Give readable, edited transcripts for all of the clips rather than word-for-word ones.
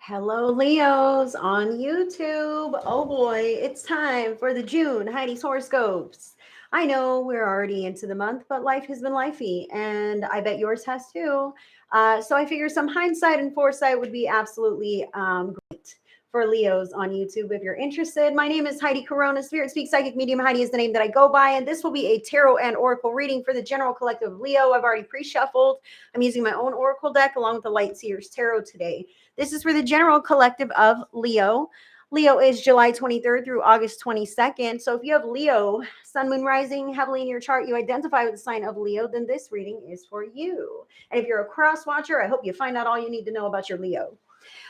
Hello, Leos on YouTube. Oh boy, it's time for the June Heidi's Horoscopes. I know we're already into the month, but life has been lifey, and I bet yours has too. So I figure some hindsight and foresight would be absolutely great for Leos on YouTube if you're interested. My name is Heidi Corona, Spirit Speak Psychic Medium. Heidi is the name that I go by, and this will be a tarot and oracle reading for the general collective of Leo. I've already pre-shuffled. I'm using my own oracle deck along with the Light Seers Tarot today. This is for the general collective of Leo. Leo is July 23rd through August 22nd. So if you have Leo, Sun, Moon, Rising heavily in your chart, you identify with the sign of Leo, then this reading is for you. And if you're a cross watcher, I hope you find out all you need to know about your Leo.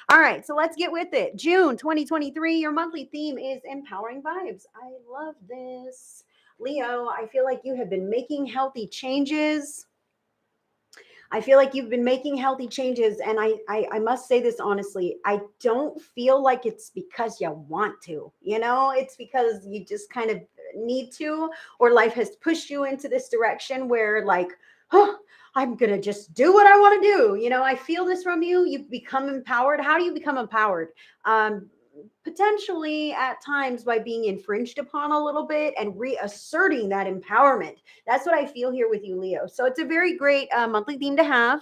All right, so let's get with it. June 2023, your monthly theme is empowering vibes. I love this. Leo, I feel like you have been making healthy changes. I feel like you've been making healthy changes. And I must say this honestly, I don't feel like it's because you want to, it's because you just kind of need to, or life has pushed you into this direction where like, oh, I'm going to just do what I want to do. I feel this from you. You've become empowered. How do you become empowered? Potentially at times by being infringed upon a little bit and reasserting that empowerment. That's what I feel here with you, Leo. So it's a very great monthly theme to have.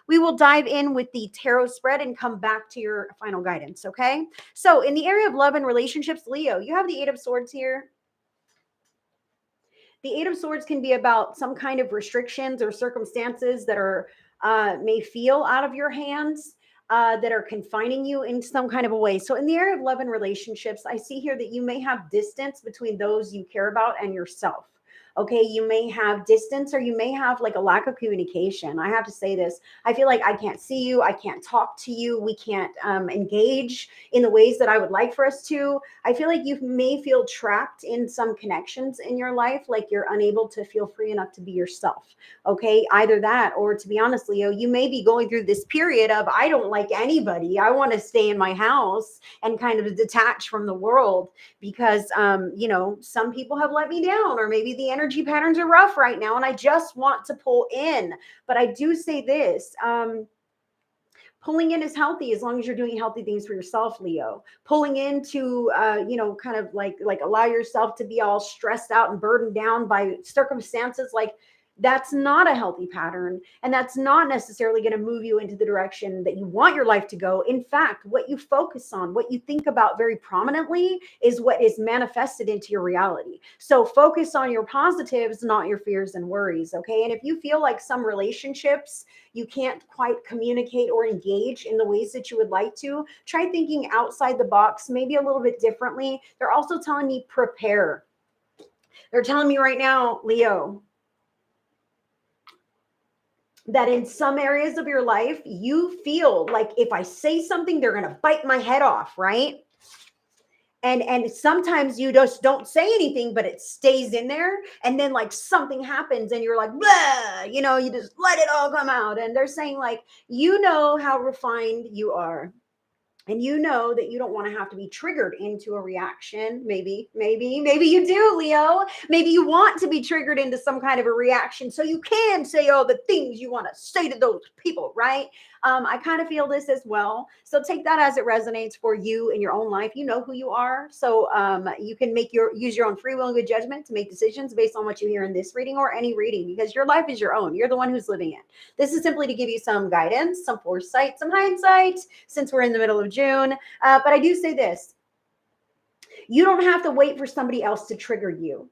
We will dive in with the tarot spread and come back to your final guidance, okay? So in the area of love and relationships, Leo, you have the Eight of Swords here. The Eight of Swords can be about some kind of restrictions or circumstances that are may feel out of your hands, that are confining you in some kind of a way. So, in the area of love and relationships, I see here that you may have distance between those you care about and yourself. Okay, you may have distance or you may have like a lack of communication. I have to say this. I feel like I can't see you, I can't talk to you, we can't engage in the ways that I would like for us to. I feel like you may feel trapped in some connections in your life, like you're unable to feel free enough to be yourself. Okay, either that, or to be honest, Leo, you may be going through this period of I don't like anybody. I want to stay in my house and kind of detach from the world because, some people have let me down, or maybe the energy patterns are rough right now and I just want to pull in. But I do say this. Pulling in is healthy as long as you're doing healthy things for yourself, Leo. Pulling in to kind of like allow yourself to be all stressed out and burdened down by circumstances, like that's not a healthy pattern, and that's not necessarily going to move you into the direction that you want your life to go. In fact, what you focus on, what you think about very prominently is what is manifested into your reality. So focus on your positives, not your fears and worries. Okay, and if you feel like some relationships you can't quite communicate or engage in the ways that you would like to, try thinking outside the box, maybe a little bit differently. They're also telling me prepare. They're telling me right now, Leo, that in some areas of your life, you feel like if I say something, they're going to bite my head off, right? And sometimes you just don't say anything, but it stays in there, and then like something happens and you're like blah, you just let it all come out. And they're saying like, how refined you are, and you know that you don't want to have to be triggered into a reaction. Maybe you do, Leo. Maybe you want to be triggered into some kind of a reaction so you can say all the things you want to say to those people, right? I kind of feel this as well. So take that as it resonates for you in your own life. You know who you are. So you can use your own free will and good judgment to make decisions based on what you hear in this reading or any reading, because your life is your own. You're the one who's living it. This is simply to give you some guidance, some foresight, some hindsight, since we're in the middle of June. But I do say this. You don't have to wait for somebody else to trigger you.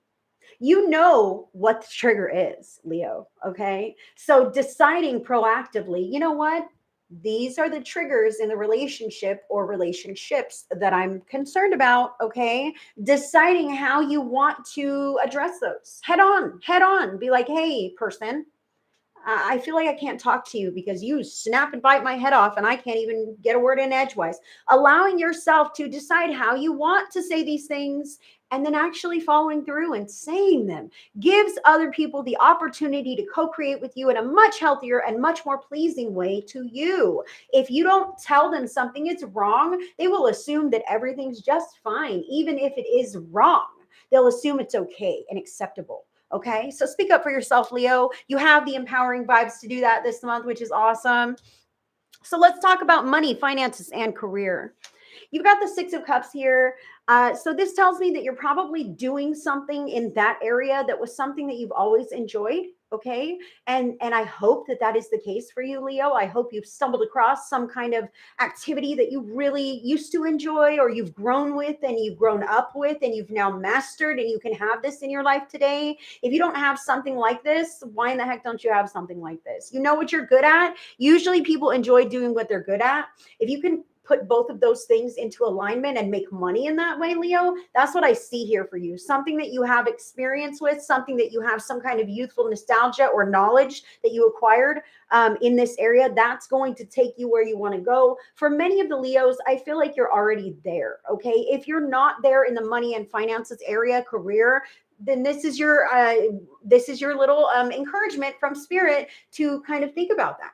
You know what the trigger is, Leo, okay? So deciding proactively, you know what? These are the triggers in the relationship or relationships that I'm concerned about, okay? Deciding how you want to address those. Head on. Be like, hey, person, I feel like I can't talk to you because you snap and bite my head off and I can't even get a word in edgewise. Allowing yourself to decide how you want to say these things and then actually following through and saying them gives other people the opportunity to co-create with you in a much healthier and much more pleasing way to you. If you don't tell them something is wrong, they will assume that everything's just fine, even if it is wrong. They'll assume it's okay and acceptable. Okay, so speak up for yourself, Leo. You have the empowering vibes to do that this month, which is awesome. So let's talk about money, finances, and career. You've got the Six of Cups here. So this tells me that you're probably doing something in that area that was something that you've always enjoyed. Okay. And I hope that that is the case for you, Leo. I hope you've stumbled across some kind of activity that you really used to enjoy, or you've grown with and you've grown up with and you've now mastered, and you can have this in your life today. If you don't have something like this, why in the heck don't you have something like this? You know what you're good at. Usually people enjoy doing what they're good at. If you can put both of those things into alignment and make money in that way, Leo, that's what I see here for you. Something that you have experience with, something that you have some kind of youthful nostalgia or knowledge that you acquired in this area, that's going to take you where you want to go. For many of the Leos, I feel like you're already there. Okay. If you're not there in the money and finances area, career, then this is your little encouragement from spirit to kind of think about that.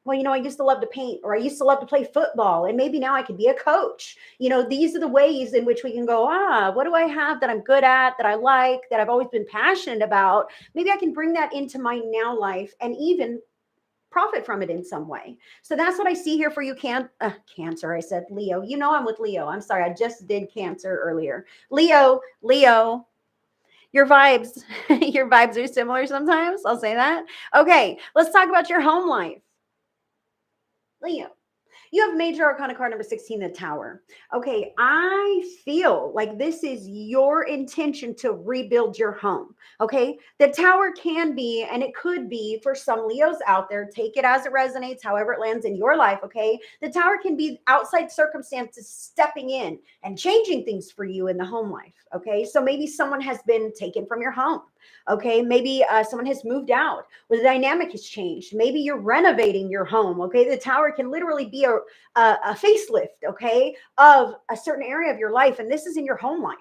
Well, I used to love to paint, or I used to love to play football, and maybe now I could be a coach. These are the ways in which we can go, what do I have that I'm good at, that I like, that I've always been passionate about? Maybe I can bring that into my now life and even profit from it in some way. So that's what I see here for you. Cancer. I said Leo. I'm with Leo. I'm sorry. I just did Cancer earlier. Leo, your vibes, your vibes are similar sometimes. I'll say that. Okay. Let's talk about your home life. Leo, you have major arcana card number 16, the Tower. Okay, I feel like this is your intention to rebuild your home. Okay, the Tower can be, and it could be for some Leos out there, take it as it resonates, however it lands in your life. Okay, the Tower can be outside circumstances stepping in and changing things for you in the home life. Okay, so maybe someone has been taken from your home. Okay, maybe someone has moved out, or the dynamic has changed. Maybe you're renovating your home. Okay, the Tower can literally be a facelift, okay, of a certain area of your life, and this is in your home life.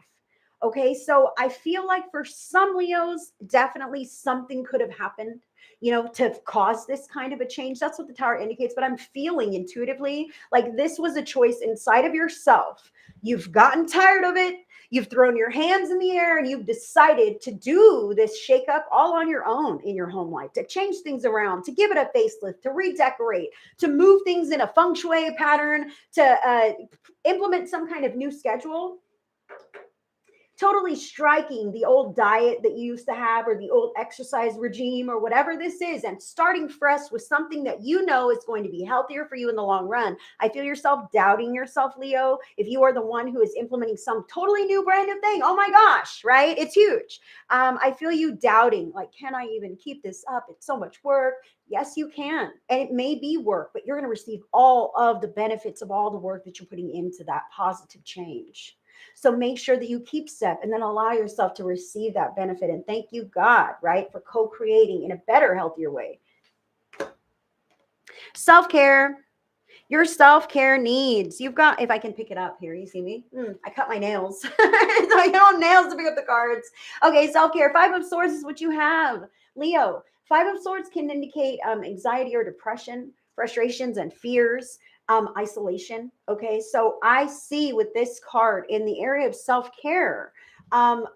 Okay, so I feel like for some Leos, definitely something could have happened, to cause this kind of a change. That's what the Tower indicates, but I'm feeling intuitively like this was a choice inside of yourself. You've gotten tired of it. You've thrown your hands in the air and you've decided to do this shakeup all on your own in your home life, to change things around, to give it a facelift, to redecorate, to move things in a feng shui pattern, to implement some kind of new schedule. Totally striking the old diet that you used to have, or the old exercise regime, or whatever this is, and starting fresh with something that you know is going to be healthier for you in the long run. I feel yourself doubting yourself, Leo, if you are the one who is implementing some totally new brand new thing. Oh my gosh, right? It's huge. I feel you doubting, like, can I even keep this up? It's so much work. Yes, you can. And it may be work, but you're going to receive all of the benefits of all the work that you're putting into that positive change. So make sure that you keep step and then allow yourself to receive that benefit. And thank you, God, right, for co-creating in a better, healthier way. Self-care. Your self-care needs. You've got, if I can pick it up here, you see me? I cut my nails. So I don't nails to pick up the cards. Okay, self-care. 5 of Swords is what you have. Leo, 5 of Swords can indicate anxiety or depression, frustrations and fears, isolation. Okay, so I see with this card in the area of self-care,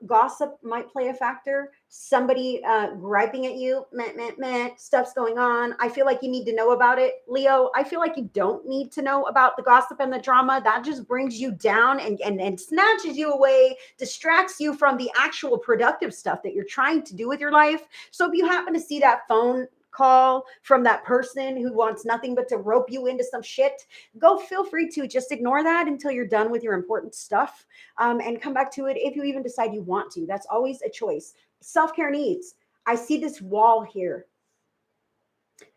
gossip might play a factor. Somebody griping at you, meh, meh, meh, stuff's going on. I feel like you need to know about it. Leo, I feel like you don't need to know about the gossip and the drama. That just brings you down and snatches you away, distracts you from the actual productive stuff that you're trying to do with your life. So if you happen to see that phone call from that person who wants nothing but to rope you into some shit, feel free to just ignore that until you're done with your important stuff, and come back to it if you even decide you want to. That's always a choice. Self-care needs. I see this wall here.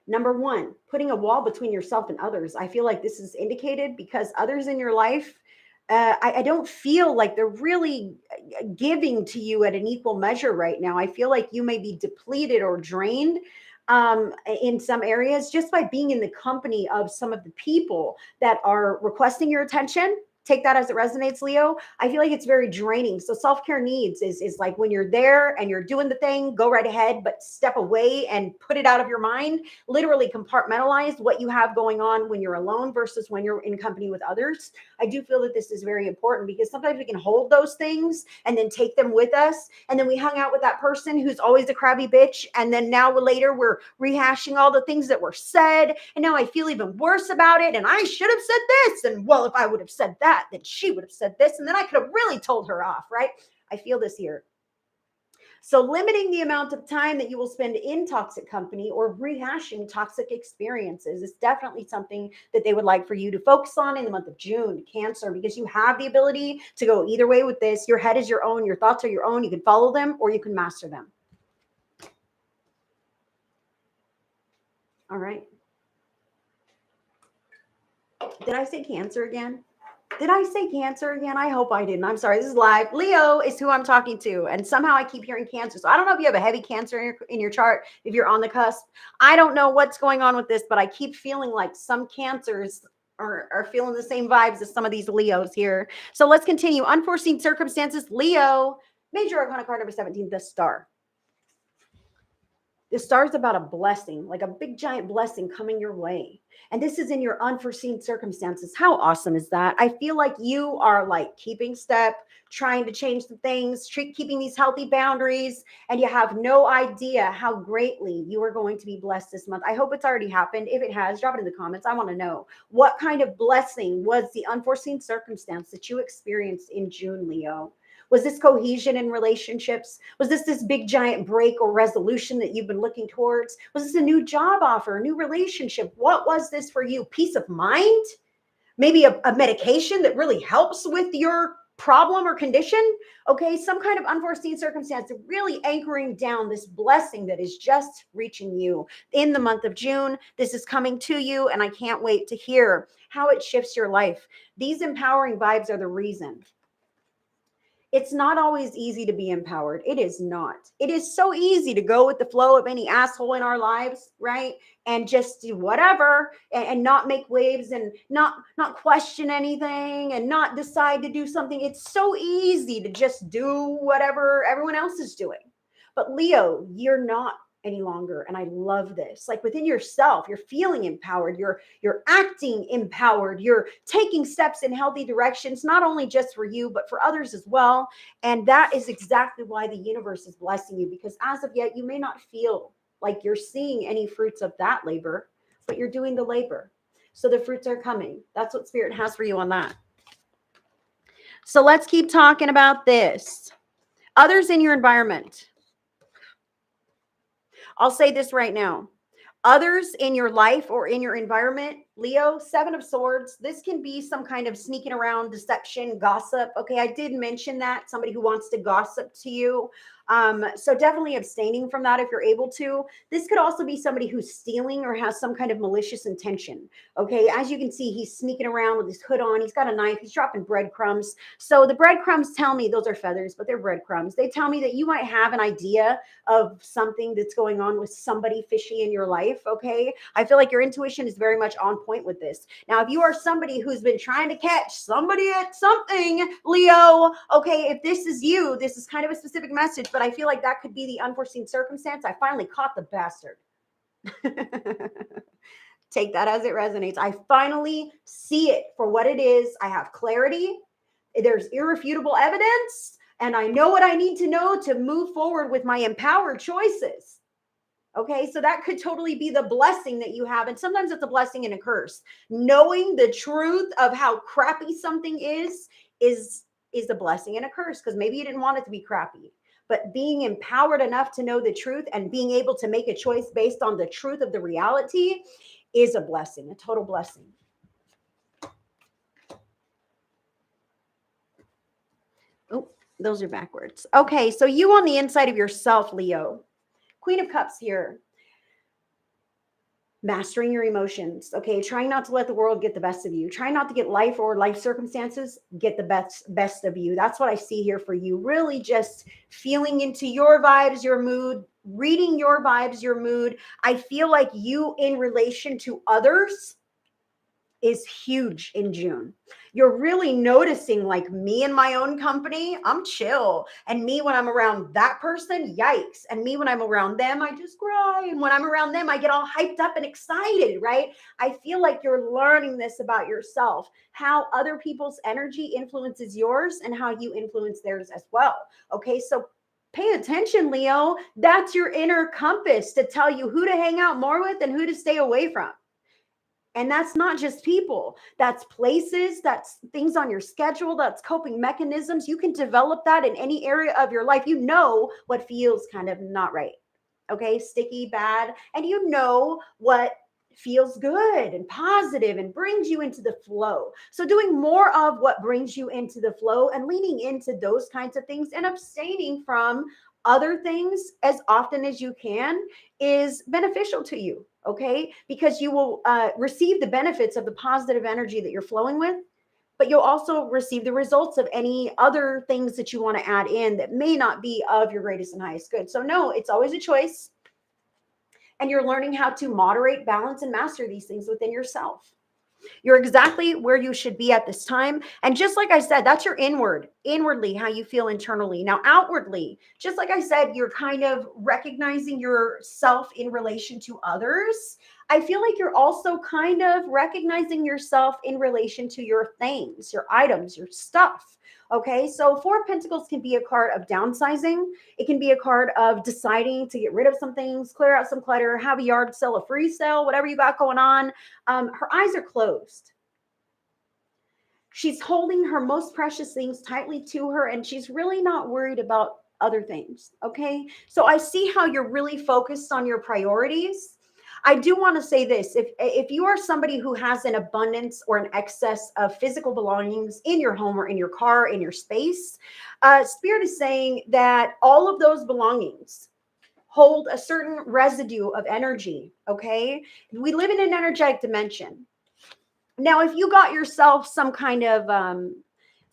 Number 1, putting a wall between yourself and others. I feel like this is indicated because others in your life, I don't feel like they're really giving to you at an equal measure right now. I feel like you may be depleted or drained in some areas just by being in the company of some of the people that are requesting your attention. Take that as it resonates, Leo. I feel like it's very draining. So self-care needs is like when you're there and you're doing the thing, go right ahead, but step away and put it out of your mind. Literally compartmentalize what you have going on when you're alone versus when you're in company with others. I do feel that this is very important because sometimes we can hold those things and then take them with us. And then we hung out with that person who's always a crabby bitch. And then now later we're rehashing all the things that were said. And now I feel even worse about it. And I should have said this. And well, if I would have said that, then she would have said this. And then I could have really told her off, right? I feel this here. So limiting the amount of time that you will spend in toxic company or rehashing toxic experiences is definitely something that they would like for you to focus on in the month of June, Cancer, because you have the ability to go either way with this. Your head is your own. Your thoughts are your own. You can follow them or you can master them. All right. Did I say Cancer again? Did I say Cancer again? I hope I didn't. I'm sorry. This is live. Leo is who I'm talking to. And somehow I keep hearing Cancer. So I don't know if you have a heavy Cancer in your chart, if you're on the cusp. I don't know what's going on with this, but I keep feeling like some Cancers are feeling the same vibes as some of these Leos here. So let's continue. Unforeseen circumstances. Leo, major arcana card number 17, the Star. The star is about a blessing, like a big giant blessing coming your way. And this is in your unforeseen circumstances. How awesome is that? I feel like you are like keeping step, trying to change the things, keeping these healthy boundaries, and you have no idea how greatly you are going to be blessed this month. I hope it's already happened. If it has, drop it in the comments. I want to know what kind of blessing was the unforeseen circumstance that you experienced in June, Leo. Was this cohesion in relationships? Was this big giant break or resolution that you've been looking towards? Was this a new job offer, a new relationship? What was this for you? Peace of mind? Maybe a medication that really helps with your problem or condition? Okay, some kind of unforeseen circumstance really anchoring down this blessing that is just reaching you in the month of June. This is coming to you, and I can't wait to hear how it shifts your life. These empowering vibes are the reason. It's not always easy to be empowered. It is not. It is so easy to go with the flow of any asshole in our lives, right? And just do whatever and not make waves and not question anything and not decide to do something. It's so easy to just do whatever everyone else is doing. But Leo, you're not any longer, and I love this. Like within yourself, you're feeling empowered, you're acting empowered, you're taking steps in healthy directions, not only just for you but for others as well. And that is exactly why the universe is blessing you, because as of yet you may not feel like you're seeing any fruits of that labor, but you're doing the labor, so the fruits are coming. That's what Spirit has for you on that. So let's keep talking about this. Others in your environment. I'll say this right now. Others in your life or in your environment, Leo, 7 of Swords, this can be some kind of sneaking around, deception, gossip. Okay, I did mention that, somebody who wants to gossip to you. So definitely abstaining from that if you're able to. This could also be somebody who's stealing or has some kind of malicious intention. Okay, as you can see, he's sneaking around with his hood on. He's got a knife. He's dropping breadcrumbs. So the breadcrumbs tell me, those are feathers, but they're breadcrumbs. They tell me that you might have an idea of something that's going on with somebody fishy in your life. Okay, I feel like your intuition is very much on point with this. Now, if you are somebody who's been trying to catch somebody at something, Leo, okay, if this is you, this is kind of a specific message, but I feel like that could be the unforeseen circumstance. I finally caught the bastard. Take that as it resonates. I finally see it for what it is. I have clarity. There's irrefutable evidence, and I know what I need to know to move forward with my empowered choices. Okay, so that could totally be the blessing that you have. And sometimes it's a blessing and a curse. Knowing the truth of how crappy something is a blessing and a curse, because maybe you didn't want it to be crappy. But being empowered enough to know the truth and being able to make a choice based on the truth of the reality is a blessing, a total blessing. Oh, those are backwards. Okay, so you on the inside of yourself, Leo. Queen of Cups here. Mastering your emotions. Okay, trying not to let the world get the best of you. Trying not to get life or life circumstances get the best of you. That's what I see here for you. Really just feeling into your vibes, your mood, reading your vibes, your mood. I feel like you in relation to others is huge in June. You're really noticing, like me in my own company, I'm chill. And me when I'm around that person, yikes. And me when I'm around them, I just cry. And when I'm around them, I get all hyped up and excited, right? I feel like you're learning this about yourself, how other people's energy influences yours and how you influence theirs as well. Okay, so pay attention, Leo. That's your inner compass to tell you who to hang out more with and who to stay away from. And that's not just people, that's places, that's things on your schedule, that's coping mechanisms. You can develop that in any area of your life. You know what feels kind of not right, okay, sticky, bad, and you know what feels good and positive and brings you into the flow. So doing more of what brings you into the flow and leaning into those kinds of things and abstaining from other things as often as you can is beneficial to you, okay? Because you will receive the benefits of the positive energy that you're flowing with, but you'll also receive the results of any other things that you want to add in that may not be of your greatest and highest good. So no, it's always a choice. And you're learning how to moderate, balance, and master these things within yourself. You're exactly where you should be at this time. And just like I said, that's your inwardly, how you feel internally. Now, outwardly, just like I said, you're kind of recognizing yourself in relation to others. I feel like you're also kind of recognizing yourself in relation to your things, your items, your stuff. Okay, so Four of Pentacles can be a card of downsizing. It can be a card of deciding to get rid of some things, clear out some clutter, have a yard sale, a free sale, whatever you got going on. Her eyes are closed. She's holding her most precious things tightly to her, and she's really not worried about other things. Okay, so I see how you're really focused on your priorities. I do want to say this. If you are somebody who has an abundance or an excess of physical belongings in your home or in your car, in your space, Spirit is saying that all of those belongings hold a certain residue of energy, okay? We live in an energetic dimension. Now, if you got yourself some kind of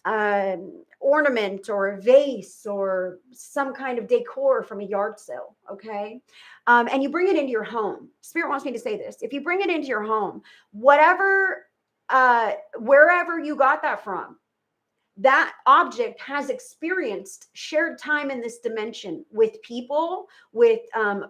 uh, ornament or a vase or some kind of decor from a yard sale, okay? And you bring it into your home. Spirit wants me to say this. If you bring it into your home, whatever, wherever you got that from, that object has experienced shared time in this dimension with people, with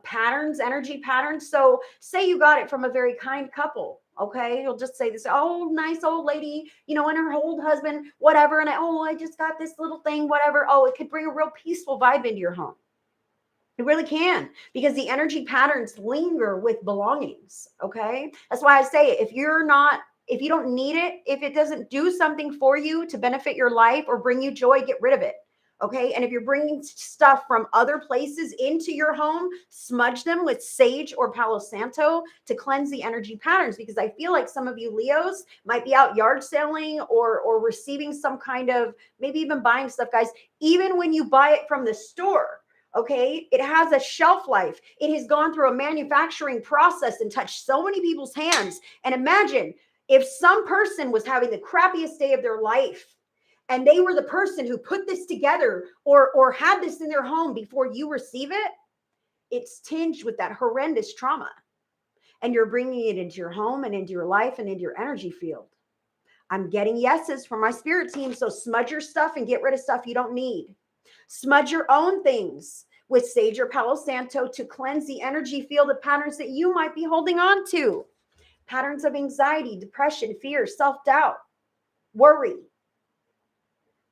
patterns, energy patterns. So say you got it from a very kind couple. Okay, you'll just say this, oh, nice old lady, you know, and her old husband, whatever. And I just got this little thing, whatever. Oh, it could bring a real peaceful vibe into your home. It really can, because the energy patterns linger with belongings. Okay, that's why I say if you don't need it, if it doesn't do something for you to benefit your life or bring you joy, get rid of it. Okay, and if you're bringing stuff from other places into your home, smudge them with sage or Palo Santo to cleanse the energy patterns, because I feel like some of you Leos might be out yard selling or receiving some kind of, maybe even buying stuff, guys. Even when you buy it from the store, okay, it has a shelf life. It has gone through a manufacturing process and touched so many people's hands. And imagine if some person was having the crappiest day of their life and they were the person who put this together or had this in their home before you receive it, it's tinged with that horrendous trauma. And you're bringing it into your home and into your life and into your energy field. I'm getting yeses from my spirit team. So smudge your stuff and get rid of stuff you don't need. Smudge your own things with sage or Palo Santo to cleanse the energy field of patterns that you might be holding on to. Patterns of anxiety, depression, fear, self-doubt, worry.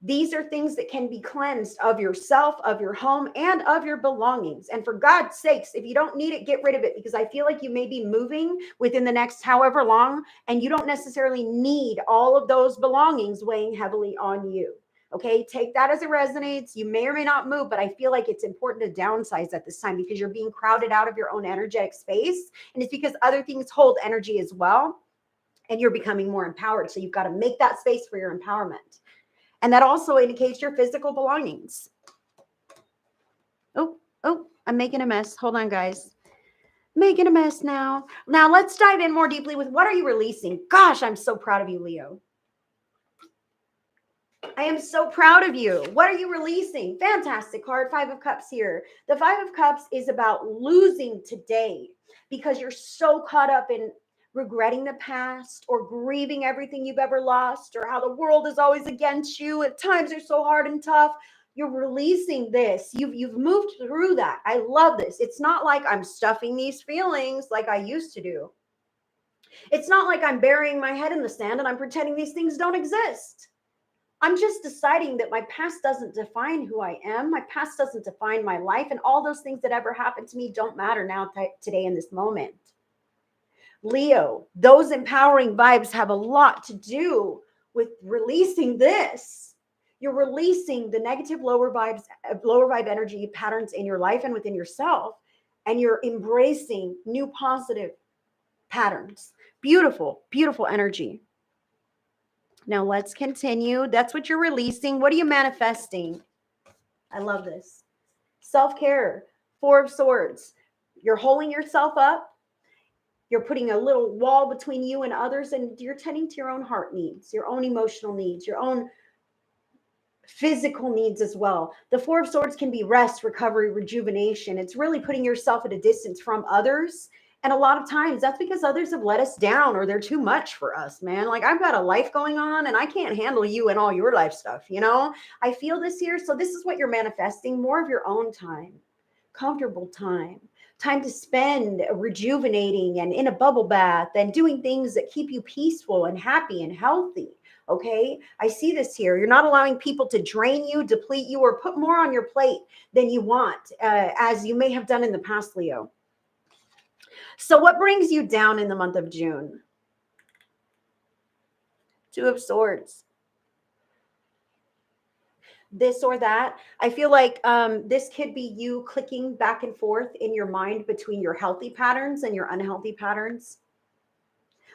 These are things that can be cleansed of yourself, of your home, and of your belongings. And for God's sakes, if you don't need it, get rid of it, because I feel like you may be moving within the next however long, and you don't necessarily need all of those belongings weighing heavily on you. Okay, take that as it resonates. You may or may not move, but I feel like it's important to downsize at this time because you're being crowded out of your own energetic space. And it's because other things hold energy as well. And you're becoming more empowered. So you've got to make that space for your empowerment. And that also indicates your physical belongings. Oh, I'm making a mess. Hold on, guys. Making a mess now. Now let's dive in more deeply with what are you releasing? Gosh, I'm so proud of you, Leo. I am so proud of you. What are you releasing? Fantastic card. Five of Cups here. The Five of Cups is about losing today because you're so caught up in regretting the past or grieving everything you've ever lost or how the world is always against you and times are so hard and tough. You're releasing this. You've moved through that. I love this. It's not like I'm stuffing these feelings like I used to do. It's not like I'm burying my head in the sand and I'm pretending these things don't exist. I'm just deciding that my past doesn't define who I am. My past doesn't define my life. And all those things that ever happened to me don't matter now, today, in this moment. Leo, those empowering vibes have a lot to do with releasing this. You're releasing the negative lower vibe energy patterns in your life and within yourself. And you're embracing new positive patterns. Beautiful, beautiful energy. Now let's continue. That's what you're releasing. What are you manifesting? I love this. Self-care, Four of Swords. You're holding yourself up. You're putting a little wall between you and others, and you're tending to your own heart needs, your own emotional needs, your own physical needs as well. The Four of Swords can be rest, recovery, rejuvenation. It's really putting yourself at a distance from others. And a lot of times that's because others have let us down or they're too much for us, man. Like I've got a life going on and I can't handle you and all your life stuff, you know? I feel this here. So this is what you're manifesting, more of your own time, comfortable time to spend rejuvenating and in a bubble bath and doing things that keep you peaceful and happy and healthy. Okay. I see this here. You're not allowing people to drain you, deplete you, or put more on your plate than you want, as you may have done in the past, Leo. So what brings you down in the month of June? Two of Swords. This or that. I feel like this could be you clicking back and forth in your mind between your healthy patterns and your unhealthy patterns.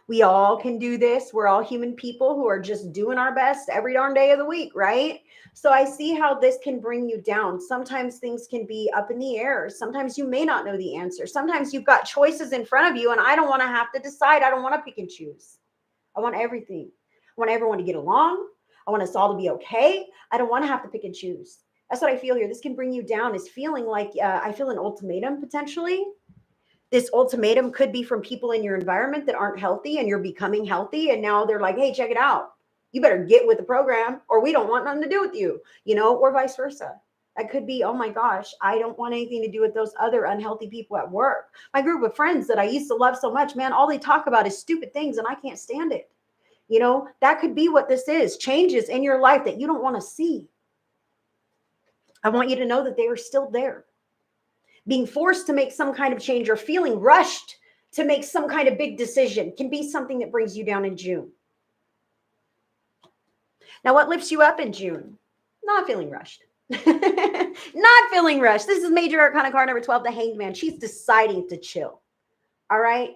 We all can do this. We're all human people who are just doing our best every darn day of the week, right? So I see how this can bring you down. Sometimes things can be up in the air. Sometimes you may not know the answer. Sometimes you've got choices in front of you and I don't want to have to decide. I don't want to pick and choose. I want everything. I want everyone to get along. I want us all to be okay. I don't want to have to pick and choose. That's what I feel here. This can bring you down, is feeling like I feel an ultimatum potentially. This ultimatum could be from people in your environment that aren't healthy and you're becoming healthy. And now they're like, hey, check it out. You better get with the program or we don't want nothing to do with you, you know, or vice versa. That could be, oh my gosh, I don't want anything to do with those other unhealthy people at work. My group of friends that I used to love so much, man, all they talk about is stupid things and I can't stand it. You know, that could be what this is. Changes in your life that you don't want to see. I want you to know that they are still there. Being forced to make some kind of change or feeling rushed to make some kind of big decision can be something that brings you down in June. Now, what lifts you up in June? Not feeling rushed. Not feeling rushed. This is Major Arcana card number 12, the Hanged Man. She's deciding to chill. All right.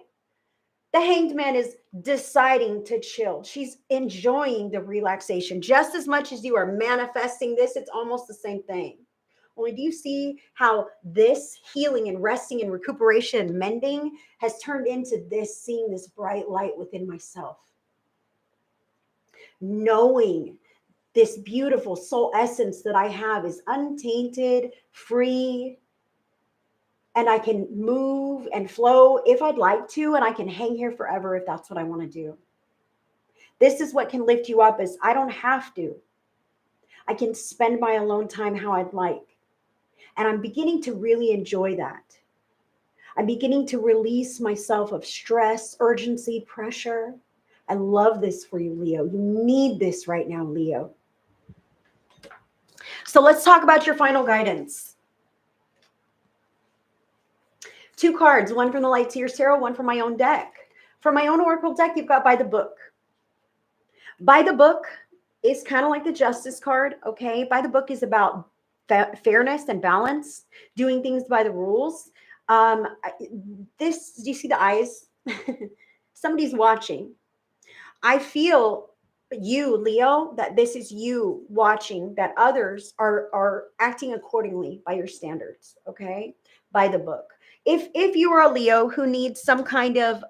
The Hanged Man is deciding to chill. She's enjoying the relaxation just as much as you are manifesting this. It's almost the same thing. Only do you see how this healing and resting and recuperation and mending has turned into this, seeing this bright light within myself. Knowing this beautiful soul essence that I have is untainted, free, and I can move and flow if I'd like to, and I can hang here forever if that's what I want to do. This is what can lift you up, is I don't have to. I can spend my alone time how I'd like. And I'm beginning to really enjoy that. I'm beginning to release myself of stress, urgency, pressure. I love this for you, Leo. You need this right now, Leo. So let's talk about your final guidance. 2 cards, one from the Light Seers Tarot, one from my own deck. For my own Oracle deck, you've got By the Book. By the Book is kind of like the Justice card, okay? By the Book is about fairness and balance, doing things by the rules. Do you see the eyes? Somebody's watching. I feel you, Leo, that this is you watching, that others are acting accordingly by your standards, okay? By the book. If you are a Leo who needs some kind of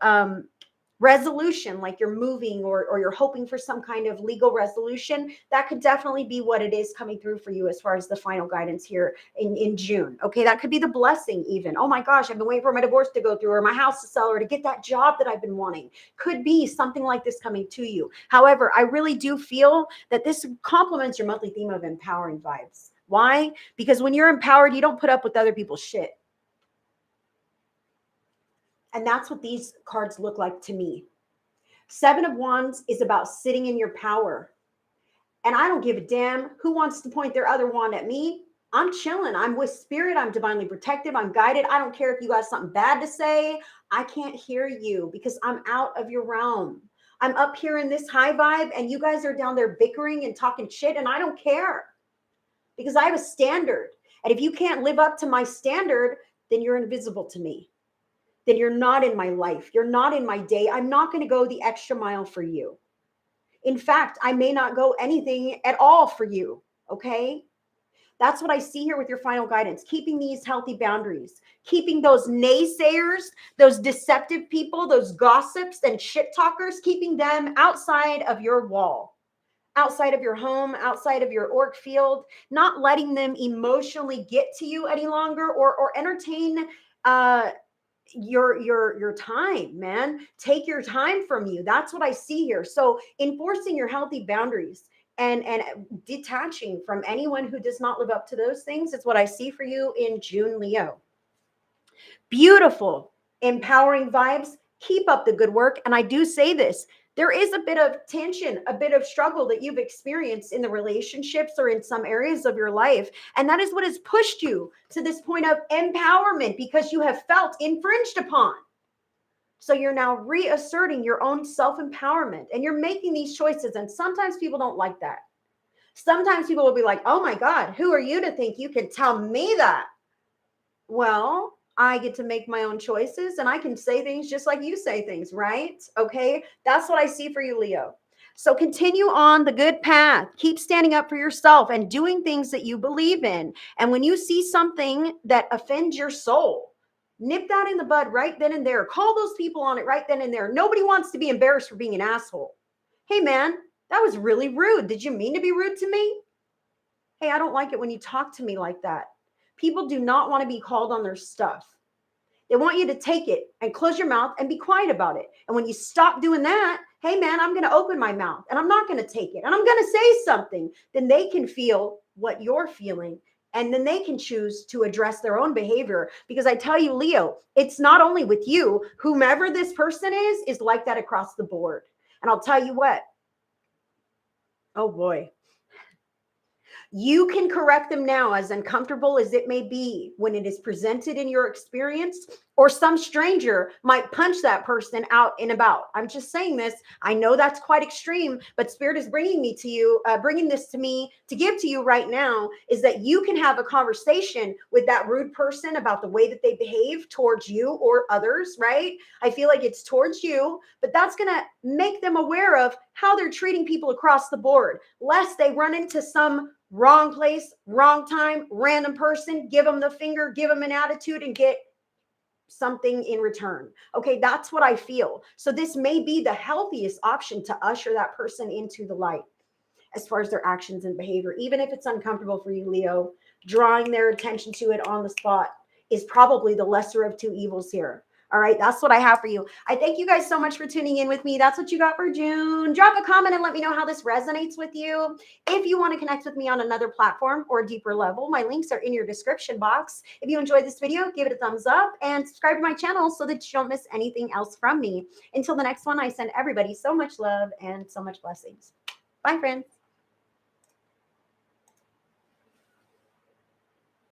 resolution, like you're moving or you're hoping for some kind of legal resolution, that could definitely be what it is coming through for you as far as the final guidance here in June. Okay, that could be the blessing even. Oh my gosh, I've been waiting for my divorce to go through or my house to sell or to get that job that I've been wanting. Could be something like this coming to you. However, I really do feel that this complements your monthly theme of empowering vibes. Why? Because when you're empowered, you don't put up with other people's shit. And that's what these cards look like to me. Seven of Wands is about sitting in your power. And I don't give a damn who wants to point their other wand at me. I'm chilling. I'm with spirit. I'm divinely protected. I'm guided. I don't care if you got something bad to say. I can't hear you because I'm out of your realm. I'm up here in this high vibe and you guys are down there bickering and talking shit, and I don't care because I have a standard. And if you can't live up to my standard, then you're invisible to me. Then you're not in my life. You're not in my day. I'm not going to go the extra mile for you. In fact, I may not go anything at all for you. Okay. That's what I see here with your final guidance, keeping these healthy boundaries, keeping those naysayers, those deceptive people, those gossips and shit talkers, keeping them outside of your wall, outside of your home, outside of your orc field, not letting them emotionally get to you any longer or entertain your time, man. Take your time from you. That's what I see here. So enforcing your healthy boundaries and detaching from anyone who does not live up to those things is what I see for you in June, Leo. Beautiful, empowering vibes. Keep up the good work. And I do say this, there is a bit of tension, a bit of struggle that you've experienced in the relationships or in some areas of your life. And that is what has pushed you to this point of empowerment because you have felt infringed upon. So you're now reasserting your own self-empowerment and you're making these choices. And sometimes people don't like that. Sometimes people will be like, oh my God, who are you to think you can tell me that? Well, I get to make my own choices and I can say things just like you say things, right? Okay. That's what I see for you, Leo. So continue on the good path. Keep standing up for yourself and doing things that you believe in. And when you see something that offends your soul, nip that in the bud right then and there. Call those people on it right then and there. Nobody wants to be embarrassed for being an asshole. Hey, man, that was really rude. Did you mean to be rude to me? Hey, I don't like it when you talk to me like that. People do not want to be called on their stuff. They want you to take it and close your mouth and be quiet about it. And when you stop doing that, hey man, I'm going to open my mouth and I'm not going to take it and I'm going to say something. Then they can feel what you're feeling and then they can choose to address their own behavior. Because I tell you, Leo, it's not only with you, whomever this person is like that across the board. And I'll tell you what. Oh boy. You can correct them now, as uncomfortable as it may be when it is presented in your experience, or some stranger might punch that person out and about. I'm just saying this. I know that's quite extreme, but Spirit is bringing me to you, bringing this to me to give to you right now is that you can have a conversation with that rude person about the way that they behave towards you or others, right? I feel like it's towards you, but that's going to make them aware of how they're treating people across the board, lest they run into some wrong place, wrong time, random person, give them the finger, give them an attitude and get something in return. Okay, that's what I feel. So this may be the healthiest option to usher that person into the light as far as their actions and behavior, even if it's uncomfortable for you, Leo. Drawing their attention to it on the spot is probably the lesser of two evils here. All right, that's what I have for you. I thank you guys so much for tuning in with me. That's what you got for June. Drop a comment and let me know how this resonates with you. If you want to connect with me on another platform or a deeper level, my links are in your description box. If you enjoyed this video, give it a thumbs up and subscribe to my channel so that you don't miss anything else from me. Until the next one, I send everybody so much love and so much blessings. Bye, friends.